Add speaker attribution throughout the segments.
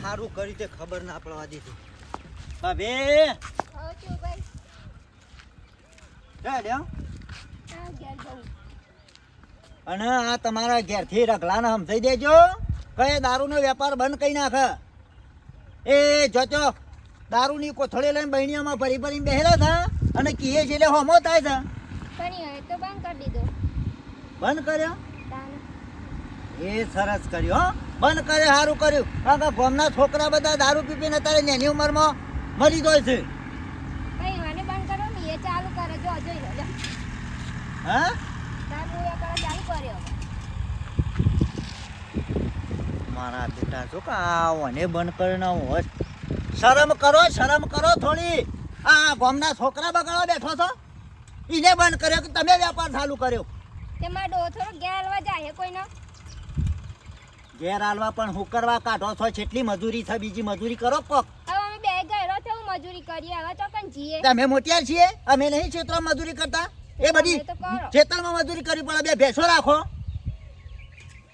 Speaker 1: સારું કરી તે ખબર ના પડવા દીધી. ભાભી અને આ તમારા ઘેરથી રગલાને સમજાઈ દેજો કઈ દારૂનો વેપાર બંધ કરી નાખે. એ જોજો દારૂની કોથળી લઈને બહેણીઓમાં ભરી ભરીને બેહેલા હતા અને કીએ છે એટલે હોમો થાય છે.
Speaker 2: તો બંધ કરી દીધો.
Speaker 1: બંધ કર્યો એ સરસ કર્યો. હો બંધ કર્યો સારું કર્યું. કારણ કે ગામના છોકરા બધા દારૂ પીપીને અત્યારે નાની ઉંમરમાં મરી જાય છે.
Speaker 2: મને બંધ કરો ને એ ચાલુ કરે જો જોઈ લો.
Speaker 1: હા
Speaker 2: દારૂ વેપાર ચાલુ કર્યો.
Speaker 1: મારા બેટા શું કાને બંધ કરીને હોશ શરમ કરો થોડી. આ ગામના છોકરા બગાડવા બેઠો છો એને બંધ કર્યો કે તમે વેપાર ચાલુ કર્યો.
Speaker 2: તેમાં ડો થોડો ગેરવા જાય કોઈનો
Speaker 1: ઘેર હાલવા પણ હું કરવા કાઢો છો? કેટલી મજૂરી છે બીજી મજૂરી કરો કોક.
Speaker 2: હવે અમે બે ગયેલો છે હું મજૂરી કરીએ હવે તો કન જીએ.
Speaker 1: તમે મોટિયાર છીએ અમે નહીં ક્ષેત્રમાં મજૂરી કરતા. એ બધી ખેતરમાં મજૂરી કરવી પડે. બે ભેંસો રાખો.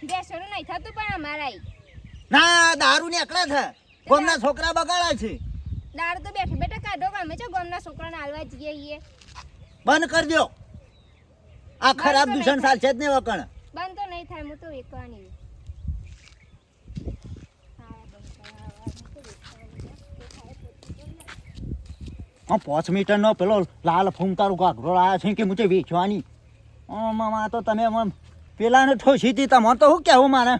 Speaker 2: બેસવાનું નહીં થતું પણ અમારા
Speaker 1: ના દારૂ ને એકલા છે ગામના છોકરા બગાડા છે.
Speaker 2: દારૂ તો બેઠા બેઠા કાઢો અમે છે ગામના છોકરાને હાલવા જઈએ છીએ.
Speaker 1: બંધ કરી દો. આ ખરાબ દૂષણ ચાલશે જ નહીં વકણ.
Speaker 2: બંધ તો નહીં થાય હું તો વેકવાની.
Speaker 1: હા 5 મીટરનો પેલો લાલ ફૂમતારું ઘાઘરો લાવ્યા છે કે મુજે વેચવાની. મામા તો તમે પેલાને ઠોસી હતી તમારે તો શું કહેવું મારે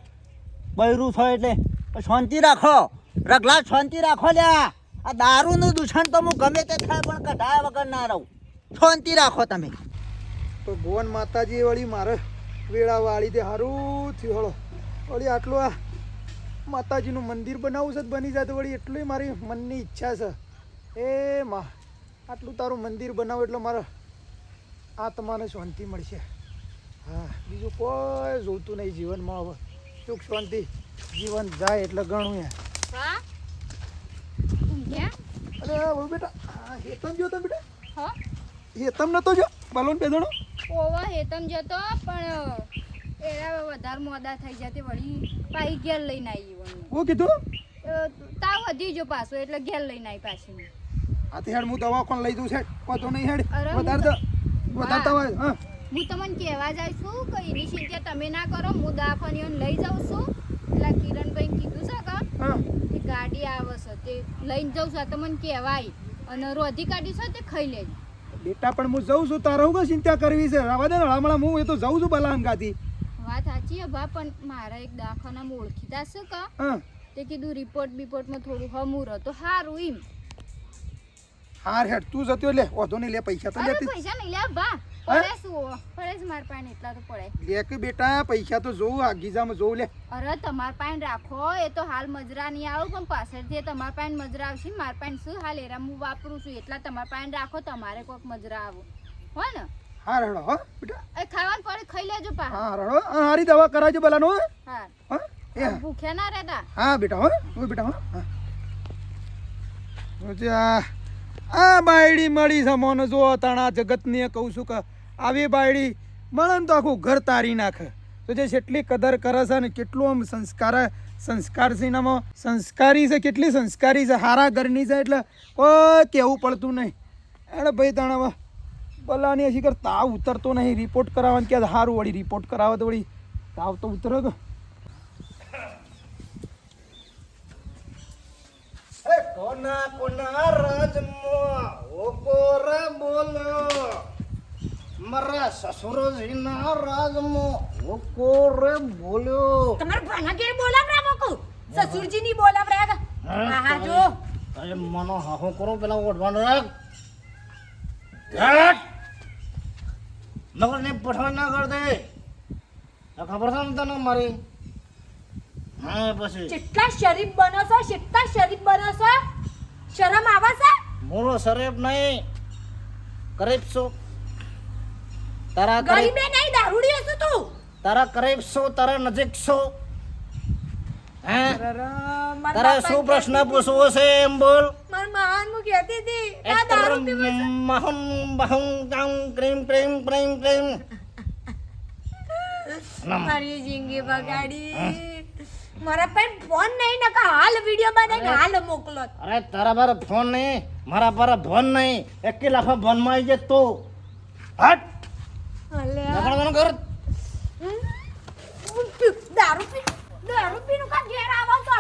Speaker 1: બૈરું છો એટલે શાંતિ રાખો. રગલા શાંતિ રાખો લ્યા. આ દારૂનું દૂષણ તો હું ગમે તે થાય પણ કઢાયા વગર ના રહું. શાંતિ રાખો તમે.
Speaker 3: તો ભુવન માતાજી વળી મારે વેળા વાળી દે સારું થયું. હળો વળી આટલું આ માતાજીનું મંદિર બનાવવું છે બની જાય તો વળી એટલી મારી મનની ઈચ્છા છે. એ માં આટલું તારું મંદિર બનાવો એટલે મારે આત્માને શાંતિ મળશે. હા બીજું કોઈ જોતું નહીં જીવનમાં. હવે સુખ શાંતિ જીવન જાય એટલે ઘણું. અરે હવે બેટા હેતમ જો તમે બેટા હેતમ નતો જો બાલોન પેદણો
Speaker 2: ઓવા હેતમ જતો પણ એરા વધારે મોડા થઈ જતી વળી પાઈ ઘેર લઈને આવી વળી.
Speaker 3: હું કીધું
Speaker 2: તાવ વધી જો પાછો એટલે ઘેર લઈને આવી પાછી.
Speaker 3: આ તે હેડ હું દવાખાને લઈ જઉં છે તો નહીં હેડ વધારતા હોય. હા
Speaker 2: હું તમને કહેવા જાય છું કે એની ચિંતા તમે ના કરો હું દવાખાને લઈ જાઉં છું. એટલે કિરણભાઈ કીધું છે કે ગાડી આવે છે તે લઈને જાઉં છું તમને કહેવાય અને રોધી કાઢી છે તે ખાઈ લેજો.
Speaker 3: બેટા પણ હું જઉં છું તારે હું ચિંતા કરવી છે? રવા દે હમણાં હું એ તો જઉં છું બલા અંગાથી.
Speaker 2: વાત સાચી છે ભા પણ મારા એક દવાખાનામાં ઓળખીતા છે કે તે કીધું રિપોર્ટમાં થોડું હમુર તો સારું એમ.
Speaker 3: હાર હેડ તું જતો લે વધો નહીં લે પૈસા તો લેતી.
Speaker 2: પૈસા નહીં લે ભા પડે શું પડે છે મારા પાસે એટલા તો પડે
Speaker 3: લે કે બેટા પૈસા તો જોઉં આ ગીજામાં જોઉં લે.
Speaker 2: અરે તમારા પાસે રાખો એ તો હાલ મજરા નહીં આવું પણ પાછળથી તમારા પાસે મજરા આવશે. મારા પાસે શું હાલ એરા હું વાપરું છું એટલા તમારા પાસે રાખો તમારે કોઈક મજરા આવો હો ને.
Speaker 3: હા રડો હો બેટા
Speaker 2: એ ખાવાનું પડે ખાઈ લેજો પા.
Speaker 3: હા રડો હારી દવા કરાવજો બલાનો.
Speaker 2: હા
Speaker 3: એ
Speaker 2: ભૂખ્યા ના રહેતા.
Speaker 3: હા બેટા હો બેટા હો. આ બાયડી મળી છે મોને જો તાણા જગતને કહું છું કે આવી બાયડી મળે ને તો આખું ઘર તારી નાખે. તો જે જેટલી કદર કરે છે ને કેટલું આમ સંસ્કાર છે એનામાં સંસ્કારી છે કેટલી સંસ્કારી છે હારા ઘરની છે એટલે કોઈ કહેવું પડતું નહીં. એને ભાઈ તાણા બલાની હજી કર તાવ ઉતરતો નહીં. રિપોર્ટ કરાવવાનું ક્યાં સારું વળી રિપોર્ટ કરાવો તો વળી તાવ તો ઉતરો તો.
Speaker 4: કોના કોના રાજમાં ઓકોર બોલ્યો મારા સસુરજીના રાજમાં ઓકોર બોલ્યો.
Speaker 5: તમાર ભાના કે બોલાવરા મોકો સસુરજી ની બોલાવરા. આહા જો
Speaker 4: અરે મનો હાહો કરો પેલા ઓઢવાનો રાખ હેટ નગર ને પઠવા ના કર દે. ખબર છે ને તને મારી? હા પછી
Speaker 5: કેટલા શરીફ બનો છો શરમ આવે છે?
Speaker 4: મોરો શરીફ નહીં કરીબ છો તારા
Speaker 5: ગરીબે નહીં દારૂડી હશે તું.
Speaker 4: તારા કરીબ છો તારા નજીક છો. હે
Speaker 5: મારા
Speaker 4: તારા શું પ્રશ્ન પૂછવો છે એમ બોલ.
Speaker 5: માર મહાન મુ કહેતી હતી આ દારૂ પીવો છે.
Speaker 4: મહમ બહમ કામ ક્રીમ પ્રેમ પ્રેમ પ્રેમ
Speaker 5: મારી જિંદગી બગાડી મારા પાસે ફોન નહીં નકા હાલ વિડિયો બનાવીને હાલ મોકલો.
Speaker 4: અરે તારા પર ફોન નહીં મારા પર ફોન નહીં 1 લાખ ફોન માં આવી જાય તો હટ
Speaker 5: અલ્યા
Speaker 4: નકળવાનું કર
Speaker 5: દારૂ પીનું કા ઘેર આવો છો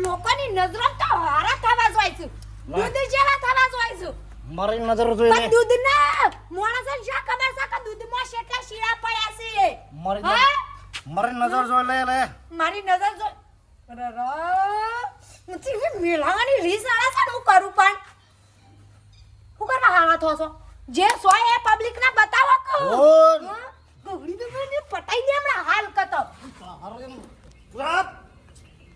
Speaker 5: લોકોની નજર તો હારા થવા જોઈ છે દૂધ જેવા થવા જોઈ છે
Speaker 4: મારી નજર જોઈ લે
Speaker 5: પણ દૂધ ના માણસ શા ખબર છે કે દૂધમાં કેટલા શીરા પડ્યા છે
Speaker 4: મારી
Speaker 5: હા?
Speaker 4: મારી નજર જોઈ લે
Speaker 5: મારી નજર જો અરે રે મેળાવાની રીસ આળા છે ને હું કરું પણ હું કરવા હારા થો છો જે સોય એ પબ્લિક ના બતાવો કો
Speaker 4: બોલ.
Speaker 5: ગોળી તો મને પટાઈ દે હમણાં હાલ કતો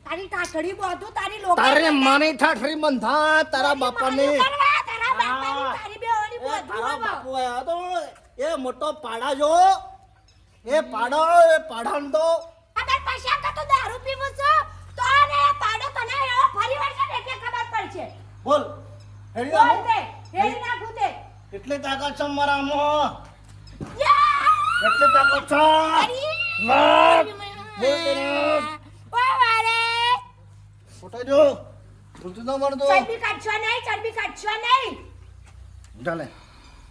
Speaker 5: તારી ઠાઠડી બોધું તારી લોકો
Speaker 4: તારી માની ઠાઠરી બંધા તારા બાપાની
Speaker 5: તારા બાપાની તારી બેવાની બોધું
Speaker 4: તારા
Speaker 5: હવે.
Speaker 4: બાપુ આયા તો એ મોટો પાડા જો એ પાડો એ પાડાન તો
Speaker 5: અગર પૈસા કા તો દારૂ પીવું છો તો ને પાડો તને એવો ફરી વળશે ને એટલે ખબર પડશે
Speaker 4: બોલ હેડી
Speaker 5: બોલ
Speaker 4: આવો.
Speaker 5: દે હેડી નાખું દે
Speaker 4: એટલી તાકાત છે મારા મોં
Speaker 5: યા!
Speaker 4: એટલી તાકાત છે વાત. બોલ તને.
Speaker 5: ઓ વારે
Speaker 4: ફોટો જો ભૂલતું ન મળતો
Speaker 5: ચરબી કાઢશો નહીં
Speaker 4: ચાલે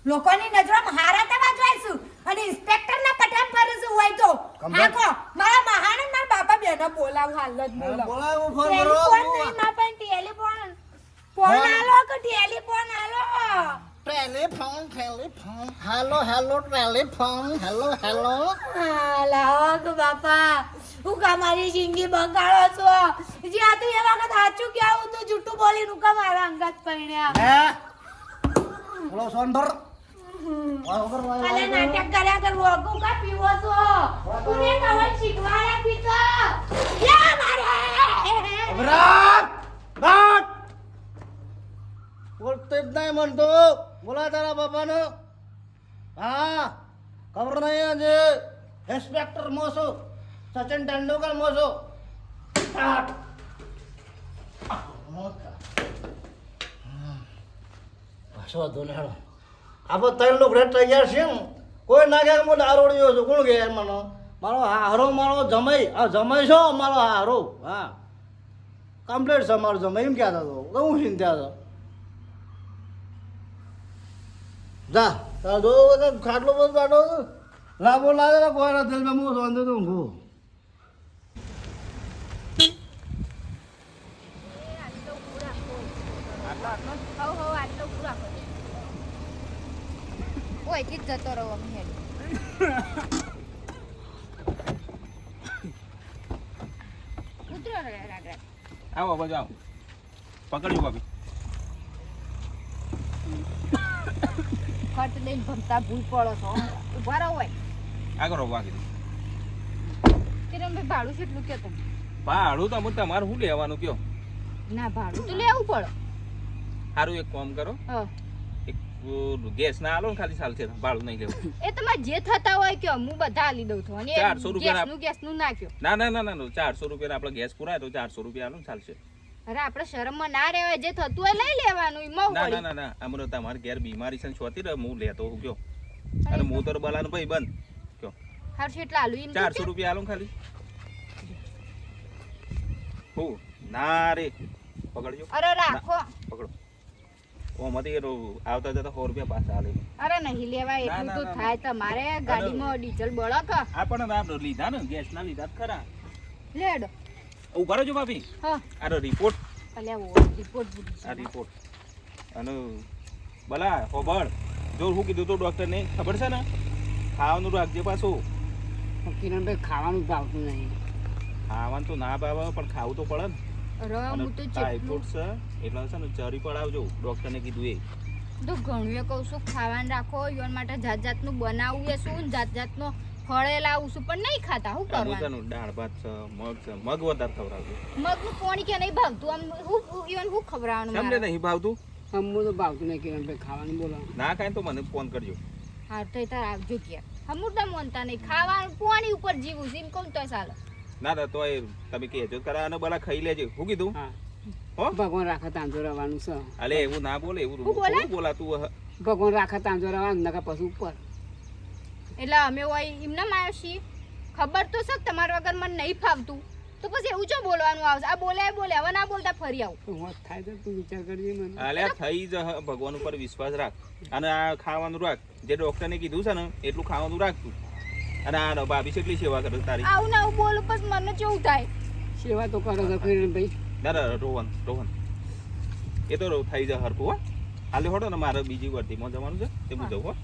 Speaker 5: લોકોની નજરમાં હારા થવા જોઈશું અને ઇન્સ્પેક્ટર ના પઠાણ ફરીશું હોય તો
Speaker 4: કમ્પ્લેટ.
Speaker 5: હાકો મારા મહાન મારા બાપા બેનો બોલાવ હાલ જ બોલાવ
Speaker 4: બોલાવો ફોન
Speaker 5: ટેલિફોન
Speaker 4: કરો
Speaker 5: નહીં માં પણ ટેલિફોન ફોન આલો કે ટેલિફોન આલો
Speaker 4: telephone hello hello telephone hello
Speaker 5: લાવો કે બાપા હું કા મારી જિંદગી બગાડો છો જ્યાં તું એ વખત સાચું કેવું તું જૂઠું બોલીને હું કા મારા અંગત પૈણ્યા
Speaker 4: હે બોલો સોનભર
Speaker 5: અલે નાટક કર્યા કર વગુ કા પીવો છો તુને કવન શીખવાડ્યા પીતો યા મારે
Speaker 4: અબરાટ રાટ બોલતે જ નહીં મનતો બોલા તારા બાપાનો હા ખબર નહીં આજે ઇન્સ્પેક્ટર મોસો સચિન તેંડુલકર મોસો રાટ પાછો ધોને હેડો આપણે 3 લોકો રેટ તૈયાર છે ને કોઈ ના કે હું દારૂડિયો છું કોણ કે મને મારો હારો મારો જમાઈ આ જમાઈ છો મારો હારો હા કમ્પ્લીટ છે મારો જમાઈ એમ કહેતા હતો હું ચિંતા હતો જા તાર જો ખાટલો બધો કાઢો લાભો લાગે ને કોઈ ના તેલ મેં હું વાંધો તો ઊંઘું
Speaker 2: ઓયથી જ જતો રહો અમે હેડ ઉતરો રે રાગરા
Speaker 6: આવો બાજુ આવો પકડજો ભાભી
Speaker 2: ખર્ચ દઈને ભમતા ભૂલ પડો છો ઉભા રહો હોય
Speaker 6: આગળ વાગી દો
Speaker 2: કિરણભાઈ ભાડું કેટલું કયો તમે
Speaker 6: ભાડું તો અમે તમારે શું લેવાનું કયો
Speaker 2: ના ભાડું તો લેવું પડે
Speaker 6: સારું એક કામ કરો
Speaker 2: હા
Speaker 6: એક ગેસ ના આલો ને ખાલી ચાલશે ભાડું નહીં લેવું
Speaker 2: એ તમારે જે થતા હોય કયો હું બધા આલી દઉં છું અને
Speaker 6: 400 રૂપિયા
Speaker 2: ગેસનું નાખ્યો
Speaker 6: ના ના ના ના 400 રૂપિયા આપણે ગેસ પુરાય તો 400 રૂપિયા આલો ને ચાલશે
Speaker 2: અરે આપણે શરમમાં ના રહેવાય જે થતું હોય લઈ લેવાનું એમાં
Speaker 6: ના ના
Speaker 2: વળી
Speaker 6: ના ના અમને તમારે ઘેર બીમારી છે ને છોતી રહે હું લેતો હું કયો અને હું તો બલાનું ભાઈ બંધ કયો
Speaker 2: હાર છે એટલે આલુ એમ
Speaker 6: 400 રૂપિયા આલો ને ખાલી હું ના રે પકડજો
Speaker 2: અરે રાખો
Speaker 6: પકડો ઓમાંથી આવતા જતા 100 રૂપિયા પાછા આલે
Speaker 2: અરે નહીં લેવાય
Speaker 6: ના,
Speaker 2: એટલું તો
Speaker 6: ના,
Speaker 2: થાય તમારે ગાડીમાં ડીઝલ બળક
Speaker 6: આ પણ આપણે લીધા ને ગેસ ના લીધા જ ખરા
Speaker 2: લેડ
Speaker 6: ઉભા રહેજો ભાભી
Speaker 2: હા
Speaker 6: આ રિપોર્ટ
Speaker 2: અલ્યા ઓ રિપોર્ટ
Speaker 6: આ રિપોર્ટ અને ભલા હોબળ જો શું કીધું તું ડૉક્ટરને ખબર છે ને ખાવાનું રાખજે પાછું
Speaker 7: કિરણભાઈ ખાવાનું ભાવતું નહીં
Speaker 6: ખાવાનું તો ના ભાવે પણ ખાવું તો પડે ને
Speaker 2: અરે
Speaker 6: અને
Speaker 2: હું તો
Speaker 6: ટાઈફોઇડ
Speaker 2: જેટલું
Speaker 6: છે એટલે છે ને ચરી પડાવજો ડૉક્ટરને કીધું એ
Speaker 2: તો ઘણું એ કહું છું ખાવાનું રાખો યોન માટે જાત જાતનું બનાવવું એ શું જાત જાતનો ફળે લાવું છું પણ નહીં ખાતા શું
Speaker 6: આનું છે
Speaker 2: કરવાનું
Speaker 6: ને દાળ ભાત છે મગ વધારે ખવડાવજો
Speaker 2: મગનું પાણી કે નહીં ભાવતું આમ હું યોન હું ખવડાવવાનું
Speaker 6: તમને
Speaker 2: મારે
Speaker 6: નહીં ભાવતું
Speaker 7: અમું તો ભાવતું નહીં કિરણભાઈ ખાવાનું બોલો
Speaker 6: ના ખાય તો મને ફોન કરજો
Speaker 2: હા તો તાર આવજો ક્યાં હમુરતા મોનતા નહીં ખાવાનું પાણી ઉપર જીવું છે એમ કહું તો ચાલે
Speaker 6: ના ના તો એ તમે કહેજો કરા અને ભલા ખાઈ લેજો શું કીધું
Speaker 7: હા
Speaker 6: હો
Speaker 7: ભગવાન રાખે તાંજો રહેવાનું છે
Speaker 6: અલે એવું ના બોલે એવું
Speaker 2: શું બોલે?
Speaker 6: થોડું બોલાતું હે.
Speaker 7: ભગવાન રાખે તાંજો રહેવાનું નકા પછી ઉપર
Speaker 2: એટલે અમે હોય એમને આવ્યો છીએ ખબર તો છે કે તમારા વગર મને નહીં ફાવતું તો પછી એવું ચો બોલવાનું આવશે આ બોલે હવે ના બોલતા ફરી આવું
Speaker 7: તો હોશ થાય તો તું વિચાર કરજે મને
Speaker 6: અલ્યા થઈ જ હ, ભગવાન ઉપર વિશ્વાસ રાખ અને આ ખાવાનું રાખ જે ડોક્ટરને કીધું છે ને એટલું ખાવાનું રાખ તું અને આ ભાભી કેટલી સેવા કરે છે તારી
Speaker 2: આવું ના આવું બોલું પછી મને કેવું થાય
Speaker 7: સેવા તો કરો છો કિરણભાઈ
Speaker 6: ના રોહન એ તો થઈ જાય હરખું હો હાલે હોડો ને મારે બીજી વર્તીમાં જવાનું છે તે હું જવું હો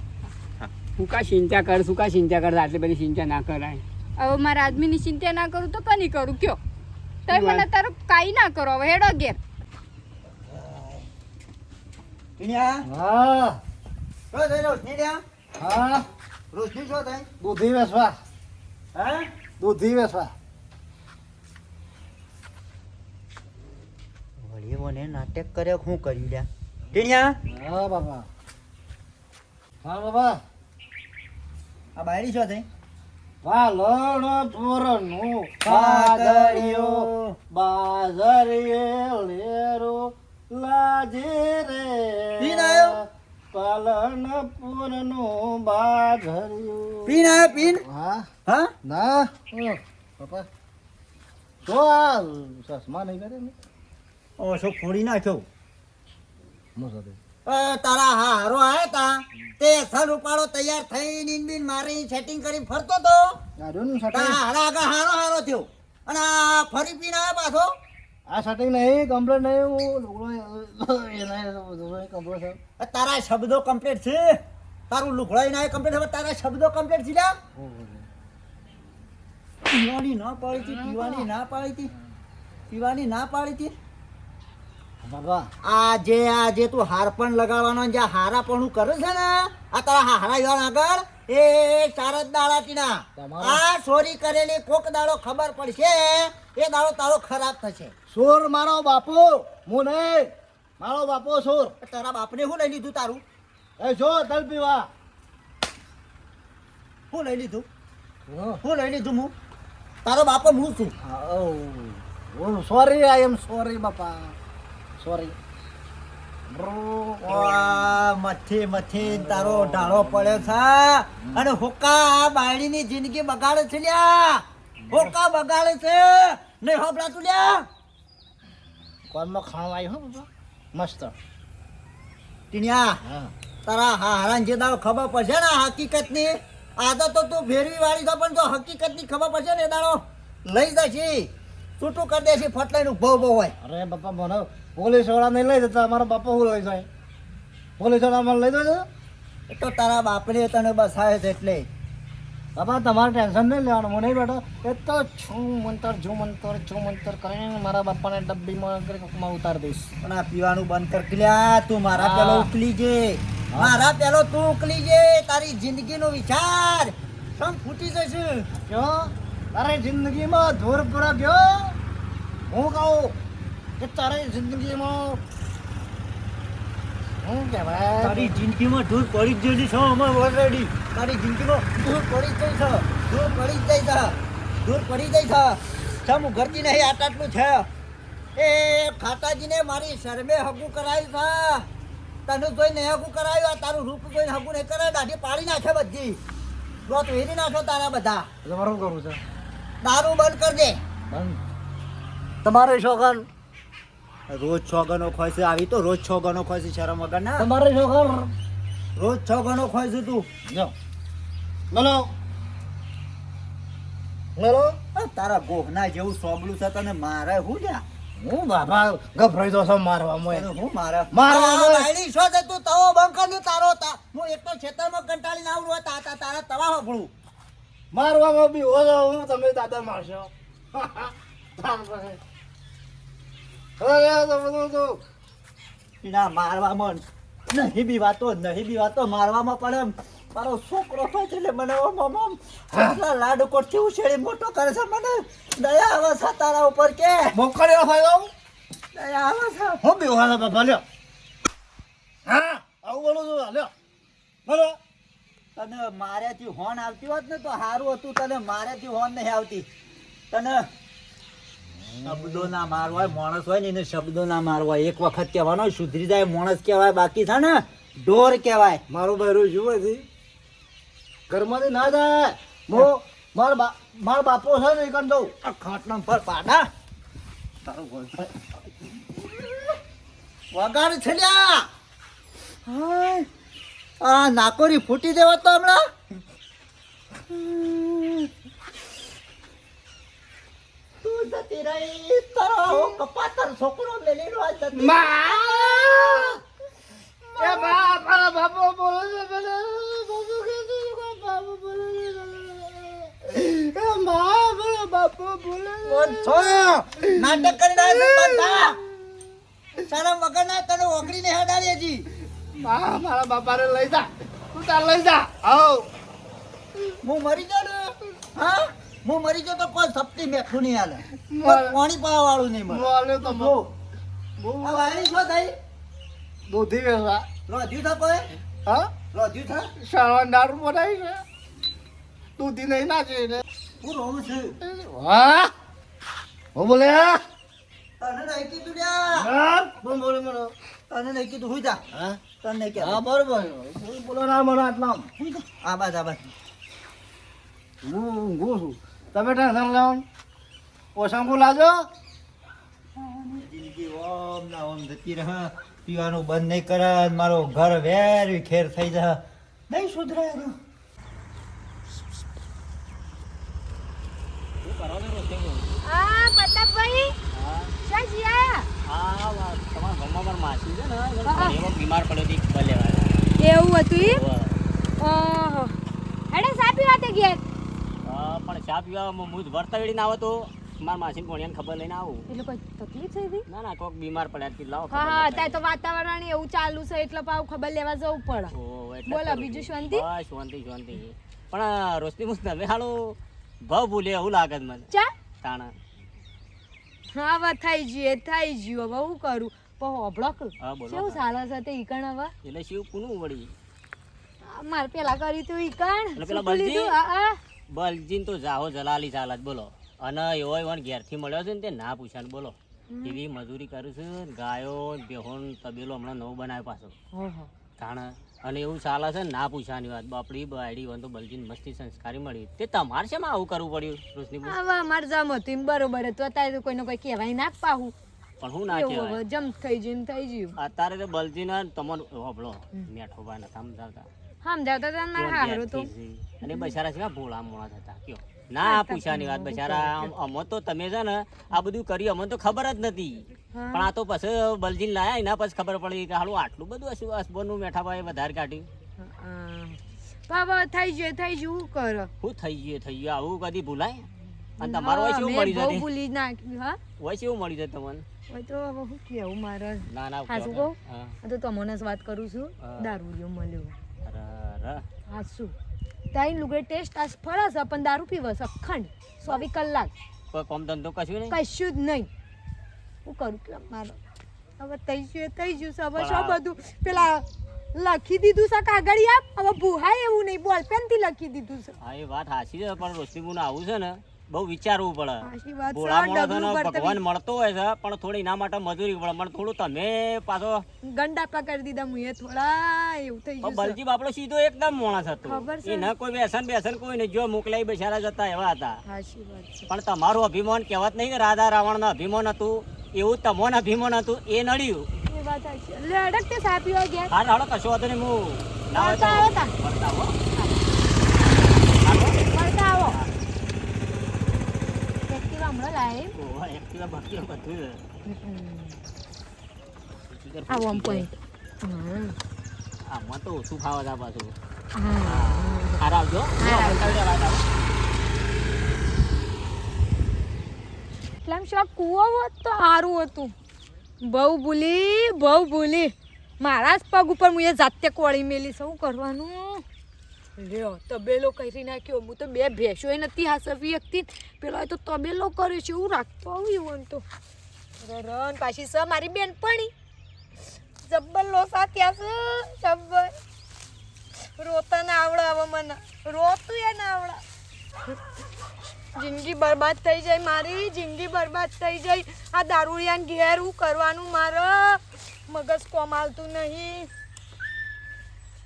Speaker 7: શું કા ચિંતા કર આટલી બધી ચિંતા ના કરાય
Speaker 2: હવે મારા આદમીની ચિંતા ના કરું તો કની કરું કયો તમે મને તારું કાઈ ના કરો હવે હેડો ઘેર
Speaker 1: ટીણિયા
Speaker 4: હા
Speaker 1: શું થઈ રોશની ત્યાં
Speaker 4: હા
Speaker 1: રોશની શું થઈ
Speaker 4: દૂધી વેસવા
Speaker 1: હે
Speaker 4: દૂધી વેસવા
Speaker 1: વળી મને નાટક કર્યો શું કર્યું લ્યા ટીણિયા
Speaker 4: હા બાપા હા બાપા
Speaker 1: આ બાયડી શું થઈ
Speaker 4: પાલણ પૂરનું પાદળિયો બાજરીએ લેરો લાજે રે
Speaker 1: પીન આયો?
Speaker 4: પાલણ પૂરનું બાજરીયો
Speaker 1: પીન આયો પીન
Speaker 4: હા
Speaker 1: હા
Speaker 4: ના પપ્પા તો આ ચશ્મા નહીં કરે ને
Speaker 1: ઓ શું ફોડી નાખ્યો
Speaker 4: મોસાદે
Speaker 1: તારા હારો આયા તા તે સર ઉપાડો તૈયાર થઈ નીંદીન મારી સેટિંગ કરી ફરતો તો
Speaker 4: આડું
Speaker 1: તારા હારા આગળ હારો થયો અને આ ફરી પીને આવ્યો પાછો
Speaker 4: આ સેટિંગ નહીં કમ્પ્લીટ નહીં હું લુગડો કમ્પ્લીટ છે
Speaker 1: તારા શબ્દો કમ્પ્લીટ છે તારું લુખડાઈ ના કમ્પ્લીટ હવે તારા શબ્દો કમ્પ્લીટ છે લ્યા પીવાની ના પાડી હતી પીવાની ના પાડી હતી
Speaker 4: બાબા
Speaker 1: આજે તું હાર પણ લગાડવાનો જે હારા પણ કરે છે ને આ તારા હારા યોન આગળ એ ચારત દાડાતીના આ ચોરી કરેલી કોક દાડો ખબર પડશે એ દાડો તારો ખરાબ થશે
Speaker 4: સોર મારો બાપો હું નહીં મારો બાપો સોર
Speaker 1: તારા બાપને શું લઈ લીધું તારું
Speaker 4: એ જો તલ પીવા
Speaker 1: શું લઈ લીધું હું તારો બાપો હું છું
Speaker 4: સોરી આઈ એમ સોરી બાપા સોરી
Speaker 1: મથે તારો ઢાળો પડ્યો છે અને હોકા બાયડીની જિંદગી બગાડે છે લ્યા હોકા બગાડે છે નહીં હોબળાતું લ્યા
Speaker 4: કોનમાં ખાવા આવ્યું હો બાપા મસ્ત
Speaker 1: ટીણિયા
Speaker 4: હા
Speaker 1: તારા હારાન જે દાડો ખબર પડશે ને હકીકતની આદત તો તું ફેરવી વાળી છે પણ જો હકીકતની ખબર પડશે ને એ દાડો લઈ જશે છૂટું કરી દેશે ફટલાઈનું બહુ હોય
Speaker 4: અરે બાપા મને પોલીસ વાળા નહીં લઈ જતા અમારા બાપા હું લઈ જાય પોલીસ વાળા મને લઈ જજો
Speaker 1: એ તો તારા બાપને તને બસાવે છે એટલે
Speaker 4: બાપા તમારે ટેન્શન નહીં લેવાનું મને નહીં બેઠો એ તો છું મંતર કરીને મારા બાપાને ડબ્બીમાં ઉતારી દઈશ
Speaker 1: પણ આ પીવાનું બંધ કરી લ્યા તું મારા પેલો ઉકલી જે તું ઉકલી જે તારી જિંદગીનો વિચાર સમ ફૂટી જશે
Speaker 4: ક્યો તારી જિંદગીમાં ધૂર પૂરા ગયો હું કહું કે તારી જિંદગીમાં શું કહેવાય
Speaker 1: તારી જિંદગીમાં ધૂળ પડી જ જઈ છે અમે ઓલરેડી તારી જિંદગીમાં ધૂળ પડી જ જાય છે સમ ઘરથી નહીં આટલું છે એ ખાતાજીને મારી શરમે હગું કરાયું છે તને જોઈને હગું કરાયું આ તારું રૂપ જોઈને હગું નહીં કરાય દાઢી પાડી નાખે બધી લોટ વેરી નાખો તારા બધા
Speaker 4: તમારે શું કરવું છે
Speaker 1: દારૂ બંધ કરજે
Speaker 4: તમારે શોખન
Speaker 1: રોજ 6 ગણો ખોય છે આવી તો રોજ 6 ગણો ખોય છે શરમ વગર ના
Speaker 4: તમારે શોખન
Speaker 1: રોજ 6 ગણો ખોય છે તું
Speaker 4: જો મેલો
Speaker 1: તારા ગોહના જેવું સોબલું છે તને મારે હું લ્યા
Speaker 4: હું બાપા ગભરાઈ તો છો મારવામાં
Speaker 1: હું મારે
Speaker 4: મારવા
Speaker 1: બાયડી છો તે તું તવો બંકર નું તારો હું એક તો ખેતરમાં કંટાળીને આવડું તારા તવા હોબળું
Speaker 4: મારવામાં બી હો હું તમે દાદા મારશો
Speaker 1: ના મારવામાં નહીં બી વાતો મારવામાં પડે મારો છોકરો હોય છે એટલે મને આટલા લાડ કોટથી ઉછેડી મોટો કરે છે મને દયા આવે છે તારા ઉપર કે
Speaker 4: મોકલ્યો થયો
Speaker 1: દયા આવે છે
Speaker 4: હું બી હોવા બાપા લ્યો હા આવું બોલું છું લ્યો બોલો
Speaker 1: તને માર્યાથી હોન આવતી હોત ને તો સારું હતું તને માર્યાથી હોન નહીં આવતી તને શબ્દો ના મારવાય માણસ હોય ને એને શબ્દો ના મારવાય એક વખત કહેવાનો સુધરી જાય માણસ કહેવાય બાકી છે ને ઢોર કહેવાય
Speaker 4: મારું બૈરું જુએ છે ઘરમાંથી ના જાય મારો બાપો છે ને એ કણ દઉં
Speaker 1: આ ખાટલા પર પાડા તારું બોલ વગાડ છે લ્યા હાય આ નાકોરી ફૂટી દેવા તો હમણાં તું જતી રહી તારો આવો કપાતર છોકરો લઈ લેલો આ જતી
Speaker 4: એ મારા બાપો બોલે છે બાપુ કે બાપુ બોલે એ મારા બાપો બોલે
Speaker 1: કોણ છો નાટક કરી રહ્યા છે બધા શરમ વગર ના તને ઓગળી ને હડાડી હજી
Speaker 4: મારા બાપાને લઈ જા તું તાર લઈ જા આવ
Speaker 1: હું મરી જાઉં ને હા હું મરી જાઉં તો કોઈ સપટી મેઠું નહીં હાલે કોઈ પાણી પાવા વાળું નહીં મળે
Speaker 4: બોલે તો બહુ
Speaker 1: આ વાયરી શું થઈ
Speaker 4: દૂધી વેસા
Speaker 1: લોધ્યું થા કોઈ
Speaker 4: હા
Speaker 1: લોધ્યું થા
Speaker 4: શાળવા દારૂ બનાવી છે દૂધી નહીં નાખી ને
Speaker 1: હું રોવું છું
Speaker 4: વાહ હું બોલે
Speaker 1: તને નહીં કીધું લ્યા
Speaker 4: હા બોલ બોલે મને
Speaker 1: તને નહીં કીધું હુઈ જા
Speaker 4: હા
Speaker 1: તને નહીં
Speaker 4: હા
Speaker 1: કીધું
Speaker 4: બરોબર બોલો ના મને આટલા
Speaker 1: આ બાજ
Speaker 4: હું ઊંઘું છું તમે ટેન્શન લેવો ઓછાંગુ લાજો
Speaker 1: જિંદગી ઓમ ના ઓમ જતી રહે પીવાનું બંધ નહીં કરે મારો ઘર વેર ખેર થઈ જાય નહીં સુધરાય એનું.
Speaker 2: આ પ્રતાપભાઈ ક્યાં જી આયા
Speaker 7: તમારા ગામમાં મારા માસી છે ને એવો બીમાર પડ્યો હતી ખબર લેવા
Speaker 2: એવું હતું ઈ ઓહો હેડે સાપી વાતે ગયા
Speaker 7: પણ ચા પીવા હું વર્તા વેડીને આવો તો મારા માસીને ભણ્યાને ખબર લઈને આવું
Speaker 2: એટલે કોઈ તકલીફ થઈ હતી
Speaker 7: ના ના કોઈક બીમાર પડ્યા હતી લાવો
Speaker 2: હા હા અત્યારે તો વાતાવરણ એવું ચાલુ છે એટલે પાછું ખબર લેવા જવું પડે બોલો બીજું શાંતિ
Speaker 7: બસ શાંતિ શાંતિ પણ રોશની મુસ્ત હવે હાલો ભાવ ભૂલે એવું લાગે છે મને
Speaker 2: ચા
Speaker 7: તાણા
Speaker 2: હા હવે થઈ ગયું હવે હું કરું પણ હોબળક
Speaker 7: હા, બોલો.
Speaker 2: કેવું સારા છે તે ઈકણ હવે
Speaker 7: એટલે શિવ કુનું વળી
Speaker 2: મારે પેલા કર્યું તું ઈકણ
Speaker 7: એટલે પેલા
Speaker 2: શું
Speaker 7: બલજી?
Speaker 2: લીધું? હા
Speaker 7: બલજીન તો જાહો જલાલી ચાલત બોલો અને એવો એવો ઘેરથી મળ્યો છે ને તે ના પૂછાને બોલો એવી મજૂરી કરું છું ગાયો બેહોન તબેલો હમણાં નવું બનાવ્યો પાછો
Speaker 2: ઓહો
Speaker 7: તાણા અને એવું ચાલે છે ને ના પૂછવાની વાત બાપડી બાયડી વન તો બલજીન મસ્તી સંસ્કારી મળી તે તમારે શેમાં આવું કરવું પડ્યું રોશની બહુ?
Speaker 2: હવે મારે જમ હતું એમ બરોબર હતું અત્યારે તો કોઈને કોઈ કહેવાય ના પાહું
Speaker 7: પણ હું ના
Speaker 2: એવું
Speaker 7: કહેવાય
Speaker 2: હવે જમ થઈ ગયું એમ થઈ ગયું
Speaker 7: અત્યારે તો બલજીને તમારું હોબળો મેઠો ભાઈ નથી સમજાવતા
Speaker 2: સમજાવતા હતા ને મારે હારું તો
Speaker 7: અને બચારા છે ભોળા મોણા થતા કયો ના પૂછાની વાત બચારા અમો તો તમે છે ને આ બધું કર્યું અમને તો ખબર જ નથી પણ આ તો પછી બલજીને લાયા એના પછી ખબર પડી કે હાલું આટલું બધું હશું અસબરનું મેઠા ભાઈ વધારે કાઢ્યું
Speaker 2: બાબા થઈ ગયું શું કરો
Speaker 7: શું થઈ ગયું આવું કદી ભૂલાય અને તમારું હોય એવું મળી
Speaker 2: બહુ
Speaker 7: જતી
Speaker 2: ભૂલી નાખ્યું હા
Speaker 7: હોય એવું મળી જાય તમને
Speaker 2: હોય તો હવે શું કેવું મારે
Speaker 7: ના ના
Speaker 2: હા શું
Speaker 7: કહો.
Speaker 2: કહું
Speaker 7: હા.
Speaker 2: આ તો તમને જ વાત કરું છું
Speaker 7: હા.
Speaker 2: દારૂડિયો મળ્યો
Speaker 7: અરે.
Speaker 2: હા શું તાઈ લુગડે ટેસ્ટ આ ફરસ પણ દારૂ પીવસ અખંડ 24 કલાક
Speaker 7: કોઈ કોમ ધંધો કશું નહીં
Speaker 2: કશું જ નહીં હું કરું કે મારો હવે થઈ ગયું છે હવે
Speaker 7: પણ
Speaker 2: શું
Speaker 7: આ-
Speaker 2: બધું પેલા લખી દીધું છે કાગળ આપ હવે ભૂહાય એવું નહીં બોલપેન થી લખી દીધું છે
Speaker 7: હા એ વાત સાચી છે પણ રોશનીબુને આવું છે ને બહુ વિચારવું પડે
Speaker 2: સાચી વાત છે,
Speaker 7: ભોળા માણસોને
Speaker 2: ડગલું ભરતા
Speaker 7: ભગવાન મળતો હોય છે પણ થોડી એના માટે મજૂરી પડે પણ થોડું તમે પાછો
Speaker 2: ગંડા પકડી દીધા મુએ થોડા એવું થઈ ગયું છે
Speaker 7: બલજી બાપડો સીધો એકદમ માણસ હતો
Speaker 2: ખબર છે.
Speaker 7: એ ન કોઈ બેસન કોઈ નહીં જો મોકલાઈ બેસારા જતા એવા હતા
Speaker 2: સાચી વાત છે
Speaker 7: પણ તમારું અભિમાન કહેવત નહીં કે રાધા રાવણનું અભિમાન હતું એવું તમારું અભિમાન હતું એ નડ્યું
Speaker 2: એ વાત સાચી એટલે અડક તે સાપીઓ ગયા
Speaker 7: હા હાલો કશો વાંધો નહીં હું ના હોય તો
Speaker 2: આવતા.
Speaker 7: વળતા હો.
Speaker 2: મળતા આવો એક્ટિવા હમણાં લાય
Speaker 7: ઓહો, એક્ટિવા બક્ટિવા બધું છે.
Speaker 2: આવો આમ પોઈન્ટ
Speaker 7: આમાં તો ઓછું ખાવા તા પાછું
Speaker 2: હા
Speaker 7: હારા આવજો
Speaker 2: હારા આવજો.
Speaker 7: બતાવી દે વાત આવો.
Speaker 2: એટલે આમ શું આ કૂવો હોત તો સારું હતું બહુ ભૂલી મારા જ પગ ઉપર હું એ જાતે કોળી મેલી શું કરવાનું લ્યો તબેલો કરી નાખ્યો હું તો બે ભેંસો નથી હાસવી શકતી પેલો તો તબેલો કર્યો છે એવું રાખતો આવ્યું એમ તો રન પાછી સ મારી બેનપણી જબ્બર લોસા ત્યાં છે જબ્બર રોતા ના આવડે હવે મને રોતું એ ના આવડે જિંદગી બરબાદ થઈ જાય મારી જિંદગી બરબાદ થઈ જાય આ દારૂડિયાને ઘેર હું કરવાનું મારે મગજ કોમ આવતું નહીં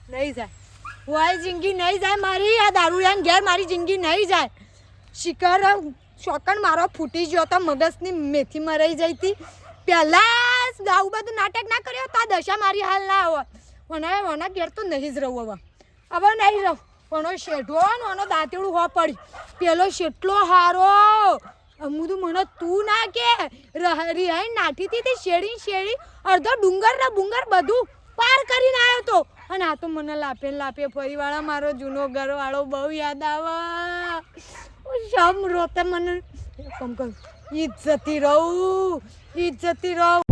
Speaker 2: જાય હોય જિંદગી નહીં જાય મારી આ દારૂડિયાને ઘેર મારી જિંદગી નહીં જાય
Speaker 5: શિકાર શોકણ મારો ફૂટી ગયો તો મગજની મેથી મરાઈ જઈ હતી પહેલાં આવું બધું નાટક ના કર્યો તો આ દશા મારી હાલ ના આવે મને ઘેર તો નહીં જ રહું હવે નહીં રહું પણ શેઠો ને એનો દાંતેડું હો પડી પેલો શેટલો હારો અમુદું મને તું ના કે રિહાઈ નાઠી હતી શેડી અડધો ડુંગર ને બુંગર બધું પાર કરીને આવ્યો તો અને આ તો મને લાપે ફરીવાળા મારો જૂનો ઘરવાળો બહુ યાદ આવે શમ રોતે મને કમ કર ઈજ્જતી રહું